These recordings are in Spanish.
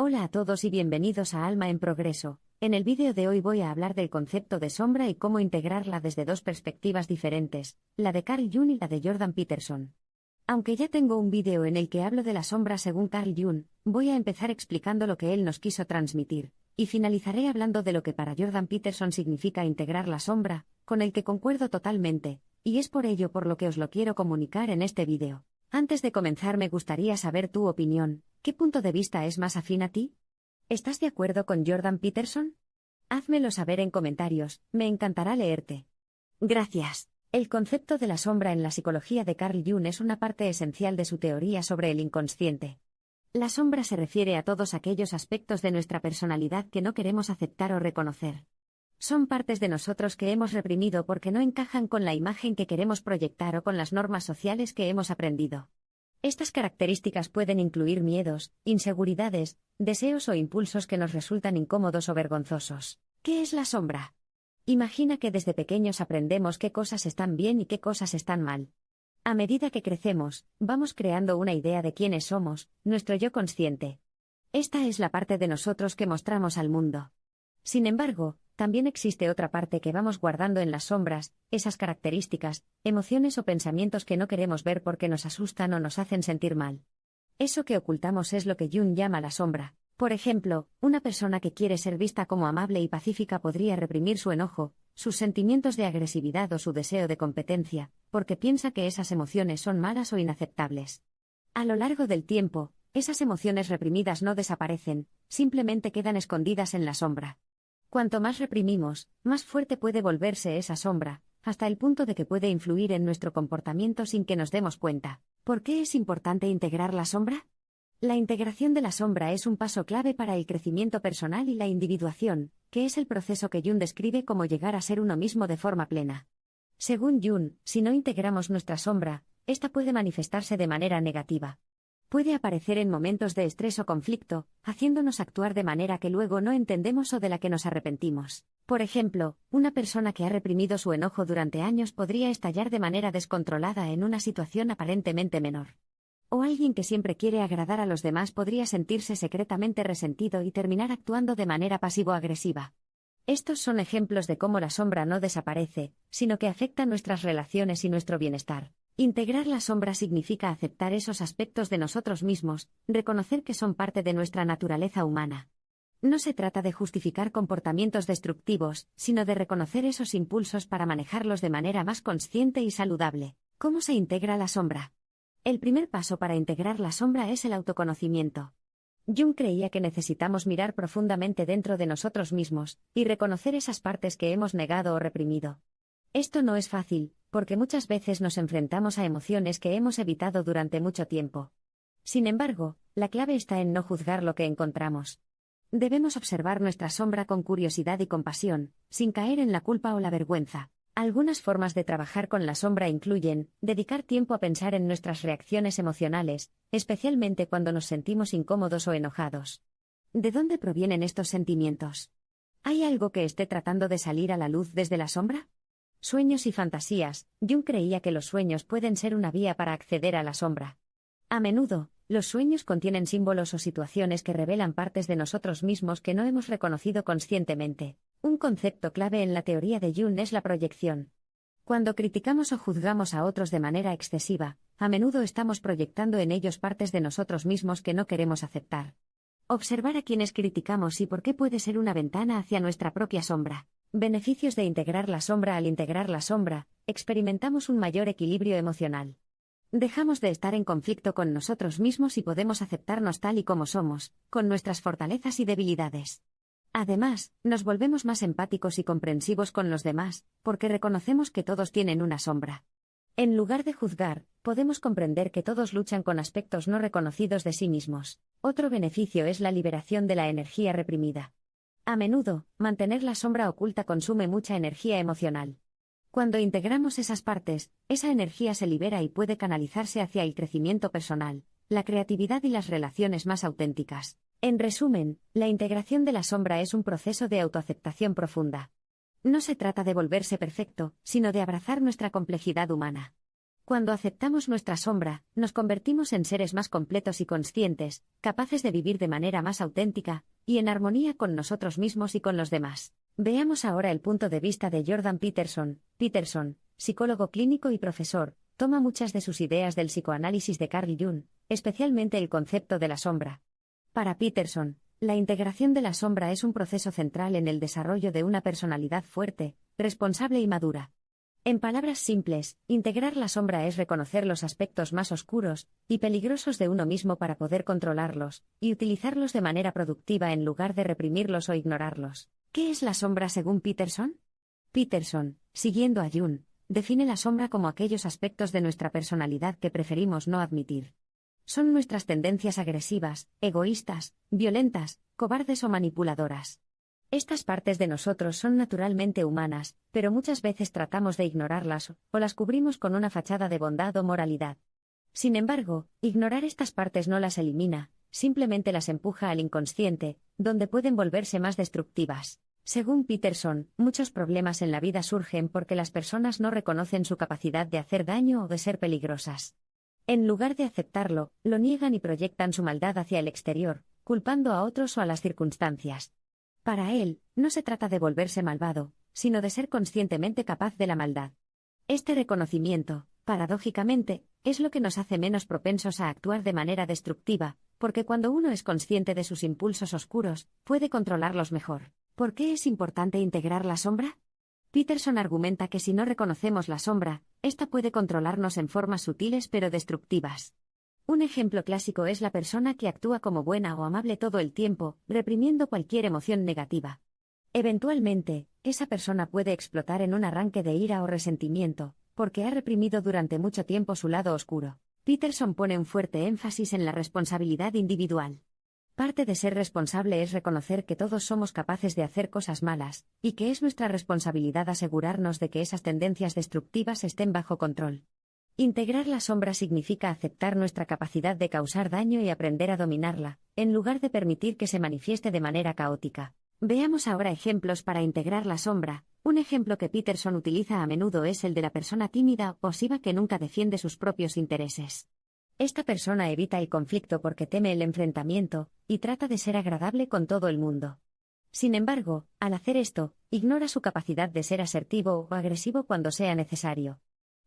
Hola a todos y bienvenidos a Alma en Progreso. En el vídeo de hoy voy a hablar del concepto de sombra y cómo integrarla desde dos perspectivas diferentes, la de Carl Jung y la de Jordan Peterson. Aunque ya tengo un vídeo en el que hablo de la sombra según Carl Jung, voy a empezar explicando lo que él nos quiso transmitir, y finalizaré hablando de lo que para Jordan Peterson significa integrar la sombra, con el que concuerdo totalmente, y es por ello por lo que os lo quiero comunicar en este vídeo. Antes de comenzar me gustaría saber tu opinión. ¿Qué punto de vista es más afín a ti? ¿Estás de acuerdo con Jordan Peterson? Házmelo saber en comentarios, me encantará leerte. Gracias. El concepto de la sombra en la psicología de Carl Jung es una parte esencial de su teoría sobre el inconsciente. La sombra se refiere a todos aquellos aspectos de nuestra personalidad que no queremos aceptar o reconocer. Son partes de nosotros que hemos reprimido porque no encajan con la imagen que queremos proyectar o con las normas sociales que hemos aprendido. Estas características pueden incluir miedos, inseguridades, deseos o impulsos que nos resultan incómodos o vergonzosos. ¿Qué es la sombra? Imagina que desde pequeños aprendemos qué cosas están bien y qué cosas están mal. A medida que crecemos, vamos creando una idea de quiénes somos, nuestro yo consciente. Esta es la parte de nosotros que mostramos al mundo. Sin embargo, también existe otra parte que vamos guardando en las sombras, esas características, emociones o pensamientos que no queremos ver porque nos asustan o nos hacen sentir mal. Eso que ocultamos es lo que Jung llama la sombra. Por ejemplo, una persona que quiere ser vista como amable y pacífica podría reprimir su enojo, sus sentimientos de agresividad o su deseo de competencia, porque piensa que esas emociones son malas o inaceptables. A lo largo del tiempo, esas emociones reprimidas no desaparecen, simplemente quedan escondidas en la sombra. Cuanto más reprimimos, más fuerte puede volverse esa sombra, hasta el punto de que puede influir en nuestro comportamiento sin que nos demos cuenta. ¿Por qué es importante integrar la sombra? La integración de la sombra es un paso clave para el crecimiento personal y la individuación, que es el proceso que Jung describe como llegar a ser uno mismo de forma plena. Según Jung, si no integramos nuestra sombra, esta puede manifestarse de manera negativa. Puede aparecer en momentos de estrés o conflicto, haciéndonos actuar de manera que luego no entendemos o de la que nos arrepentimos. Por ejemplo, una persona que ha reprimido su enojo durante años podría estallar de manera descontrolada en una situación aparentemente menor. O alguien que siempre quiere agradar a los demás podría sentirse secretamente resentido y terminar actuando de manera pasivo-agresiva. Estos son ejemplos de cómo la sombra no desaparece, sino que afecta nuestras relaciones y nuestro bienestar. Integrar la sombra significa aceptar esos aspectos de nosotros mismos, reconocer que son parte de nuestra naturaleza humana. No se trata de justificar comportamientos destructivos, sino de reconocer esos impulsos para manejarlos de manera más consciente y saludable. ¿Cómo se integra la sombra? El primer paso para integrar la sombra es el autoconocimiento. Jung creía que necesitamos mirar profundamente dentro de nosotros mismos, y reconocer esas partes que hemos negado o reprimido. Esto no es fácil, porque muchas veces nos enfrentamos a emociones que hemos evitado durante mucho tiempo. Sin embargo, la clave está en no juzgar lo que encontramos. Debemos observar nuestra sombra con curiosidad y compasión, sin caer en la culpa o la vergüenza. Algunas formas de trabajar con la sombra incluyen dedicar tiempo a pensar en nuestras reacciones emocionales, especialmente cuando nos sentimos incómodos o enojados. ¿De dónde provienen estos sentimientos? ¿Hay algo que esté tratando de salir a la luz desde la sombra? Sueños y fantasías. Jung creía que los sueños pueden ser una vía para acceder a la sombra. A menudo, los sueños contienen símbolos o situaciones que revelan partes de nosotros mismos que no hemos reconocido conscientemente. Un concepto clave en la teoría de Jung es la proyección. Cuando criticamos o juzgamos a otros de manera excesiva, a menudo estamos proyectando en ellos partes de nosotros mismos que no queremos aceptar. Observar a quienes criticamos y por qué puede ser una ventana hacia nuestra propia sombra. Beneficios de integrar la sombra. Al integrar la sombra, experimentamos un mayor equilibrio emocional. Dejamos de estar en conflicto con nosotros mismos y podemos aceptarnos tal y como somos, con nuestras fortalezas y debilidades. Además, nos volvemos más empáticos y comprensivos con los demás, porque reconocemos que todos tienen una sombra. En lugar de juzgar, podemos comprender que todos luchan con aspectos no reconocidos de sí mismos. Otro beneficio es la liberación de la energía reprimida. A menudo, mantener la sombra oculta consume mucha energía emocional. Cuando integramos esas partes, esa energía se libera y puede canalizarse hacia el crecimiento personal, la creatividad y las relaciones más auténticas. En resumen, la integración de la sombra es un proceso de autoaceptación profunda. No se trata de volverse perfecto, sino de abrazar nuestra complejidad humana. Cuando aceptamos nuestra sombra, nos convertimos en seres más completos y conscientes, capaces de vivir de manera más auténtica, y en armonía con nosotros mismos y con los demás. Veamos ahora el punto de vista de Jordan Peterson. Peterson, psicólogo clínico y profesor, toma muchas de sus ideas del psicoanálisis de Carl Jung, especialmente el concepto de la sombra. Para Peterson, la integración de la sombra es un proceso central en el desarrollo de una personalidad fuerte, responsable y madura. En palabras simples, integrar la sombra es reconocer los aspectos más oscuros y peligrosos de uno mismo para poder controlarlos y utilizarlos de manera productiva en lugar de reprimirlos o ignorarlos. ¿Qué es la sombra según Peterson? Peterson, siguiendo a Jung, define la sombra como aquellos aspectos de nuestra personalidad que preferimos no admitir. Son nuestras tendencias agresivas, egoístas, violentas, cobardes o manipuladoras. Estas partes de nosotros son naturalmente humanas, pero muchas veces tratamos de ignorarlas o las cubrimos con una fachada de bondad o moralidad. Sin embargo, ignorar estas partes no las elimina, simplemente las empuja al inconsciente, donde pueden volverse más destructivas. Según Peterson, muchos problemas en la vida surgen porque las personas no reconocen su capacidad de hacer daño o de ser peligrosas. En lugar de aceptarlo, lo niegan y proyectan su maldad hacia el exterior, culpando a otros o a las circunstancias. Para él, no se trata de volverse malvado, sino de ser conscientemente capaz de la maldad. Este reconocimiento, paradójicamente, es lo que nos hace menos propensos a actuar de manera destructiva, porque cuando uno es consciente de sus impulsos oscuros, puede controlarlos mejor. ¿Por qué es importante integrar la sombra? Peterson argumenta que si no reconocemos la sombra, esta puede controlarnos en formas sutiles pero destructivas. Un ejemplo clásico es la persona que actúa como buena o amable todo el tiempo, reprimiendo cualquier emoción negativa. Eventualmente, esa persona puede explotar en un arranque de ira o resentimiento, porque ha reprimido durante mucho tiempo su lado oscuro. Peterson pone un fuerte énfasis en la responsabilidad individual. Parte de ser responsable es reconocer que todos somos capaces de hacer cosas malas, y que es nuestra responsabilidad asegurarnos de que esas tendencias destructivas estén bajo control. Integrar la sombra significa aceptar nuestra capacidad de causar daño y aprender a dominarla, en lugar de permitir que se manifieste de manera caótica. Veamos ahora ejemplos para integrar la sombra. Un ejemplo que Peterson utiliza a menudo es el de la persona tímida o pasiva que nunca defiende sus propios intereses. Esta persona evita el conflicto porque teme el enfrentamiento, y trata de ser agradable con todo el mundo. Sin embargo, al hacer esto, ignora su capacidad de ser asertivo o agresivo cuando sea necesario.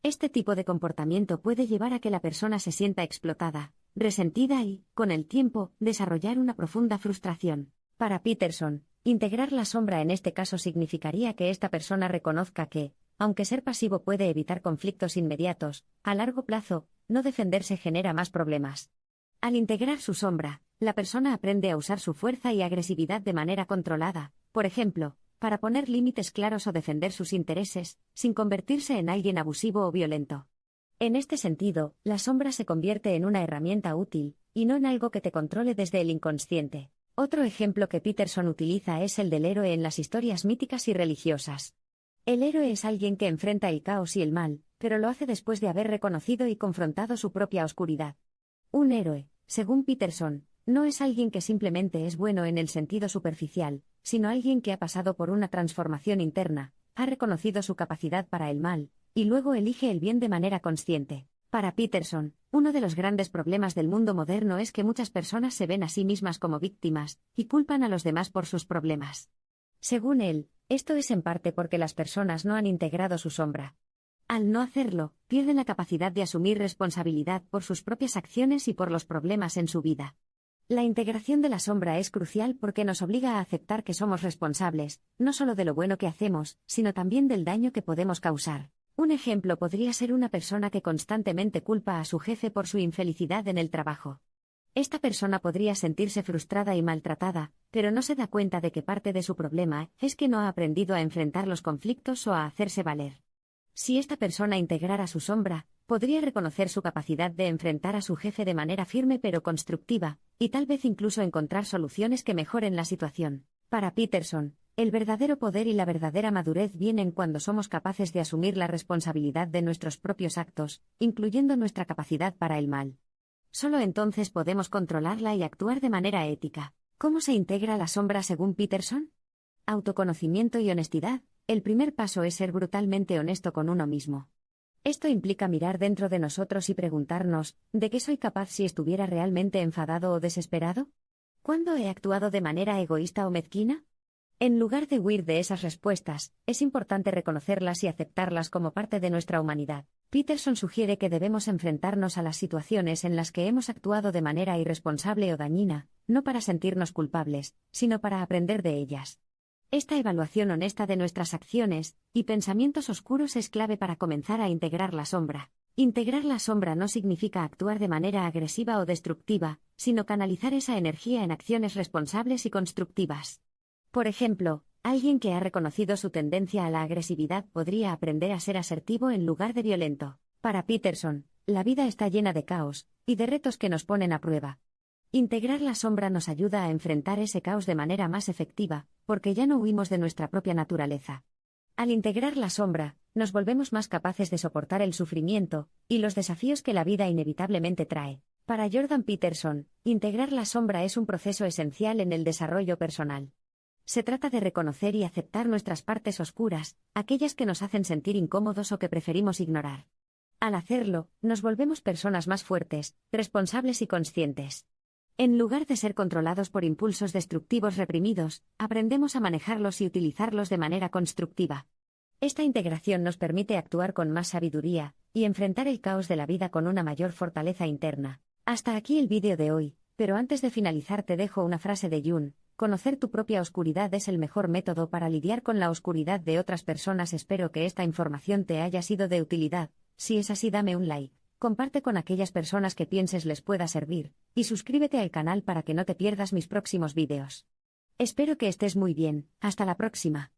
Este tipo de comportamiento puede llevar a que la persona se sienta explotada, resentida y, con el tiempo, desarrollar una profunda frustración. Para Peterson, integrar la sombra en este caso significaría que esta persona reconozca que, aunque ser pasivo puede evitar conflictos inmediatos, a largo plazo, no defenderse genera más problemas. Al integrar su sombra, la persona aprende a usar su fuerza y agresividad de manera controlada, por ejemplo, para poner límites claros o defender sus intereses, sin convertirse en alguien abusivo o violento. En este sentido, la sombra se convierte en una herramienta útil, y no en algo que te controle desde el inconsciente. Otro ejemplo que Peterson utiliza es el del héroe en las historias míticas y religiosas. El héroe es alguien que enfrenta el caos y el mal, pero lo hace después de haber reconocido y confrontado su propia oscuridad. Un héroe, según Peterson, no es alguien que simplemente es bueno en el sentido superficial, sino alguien que ha pasado por una transformación interna, ha reconocido su capacidad para el mal, y luego elige el bien de manera consciente. Para Peterson, uno de los grandes problemas del mundo moderno es que muchas personas se ven a sí mismas como víctimas, y culpan a los demás por sus problemas. Según él, esto es en parte porque las personas no han integrado su sombra. Al no hacerlo, pierden la capacidad de asumir responsabilidad por sus propias acciones y por los problemas en su vida. La integración de la sombra es crucial porque nos obliga a aceptar que somos responsables, no solo de lo bueno que hacemos, sino también del daño que podemos causar. Un ejemplo podría ser una persona que constantemente culpa a su jefe por su infelicidad en el trabajo. Esta persona podría sentirse frustrada y maltratada, pero no se da cuenta de que parte de su problema es que no ha aprendido a enfrentar los conflictos o a hacerse valer. Si esta persona integrara su sombra, podría reconocer su capacidad de enfrentar a su jefe de manera firme pero constructiva, y tal vez incluso encontrar soluciones que mejoren la situación. Para Peterson, el verdadero poder y la verdadera madurez vienen cuando somos capaces de asumir la responsabilidad de nuestros propios actos, incluyendo nuestra capacidad para el mal. Solo entonces podemos controlarla y actuar de manera ética. ¿Cómo se integra la sombra según Peterson? Autoconocimiento y honestidad. El primer paso es ser brutalmente honesto con uno mismo. Esto implica mirar dentro de nosotros y preguntarnos, ¿de qué soy capaz si estuviera realmente enfadado o desesperado? ¿Cuándo he actuado de manera egoísta o mezquina? En lugar de huir de esas respuestas, es importante reconocerlas y aceptarlas como parte de nuestra humanidad. Peterson sugiere que debemos enfrentarnos a las situaciones en las que hemos actuado de manera irresponsable o dañina, no para sentirnos culpables, sino para aprender de ellas. Esta evaluación honesta de nuestras acciones y pensamientos oscuros es clave para comenzar a integrar la sombra. Integrar la sombra no significa actuar de manera agresiva o destructiva, sino canalizar esa energía en acciones responsables y constructivas. Por ejemplo, alguien que ha reconocido su tendencia a la agresividad podría aprender a ser asertivo en lugar de violento. Para Peterson, la vida está llena de caos y de retos que nos ponen a prueba. Integrar la sombra nos ayuda a enfrentar ese caos de manera más efectiva, porque ya no huimos de nuestra propia naturaleza. Al integrar la sombra, nos volvemos más capaces de soportar el sufrimiento y los desafíos que la vida inevitablemente trae. Para Jordan Peterson, integrar la sombra es un proceso esencial en el desarrollo personal. Se trata de reconocer y aceptar nuestras partes oscuras, aquellas que nos hacen sentir incómodos o que preferimos ignorar. Al hacerlo, nos volvemos personas más fuertes, responsables y conscientes. En lugar de ser controlados por impulsos destructivos reprimidos, aprendemos a manejarlos y utilizarlos de manera constructiva. Esta integración nos permite actuar con más sabiduría y enfrentar el caos de la vida con una mayor fortaleza interna. Hasta aquí el vídeo de hoy, pero antes de finalizar te dejo una frase de Jung: conocer tu propia oscuridad es el mejor método para lidiar con la oscuridad de otras personas. Espero que esta información te haya sido de utilidad. Si es así, dame un like. Comparte con aquellas personas que pienses les pueda servir, y suscríbete al canal para que no te pierdas mis próximos vídeos. Espero que estés muy bien, hasta la próxima.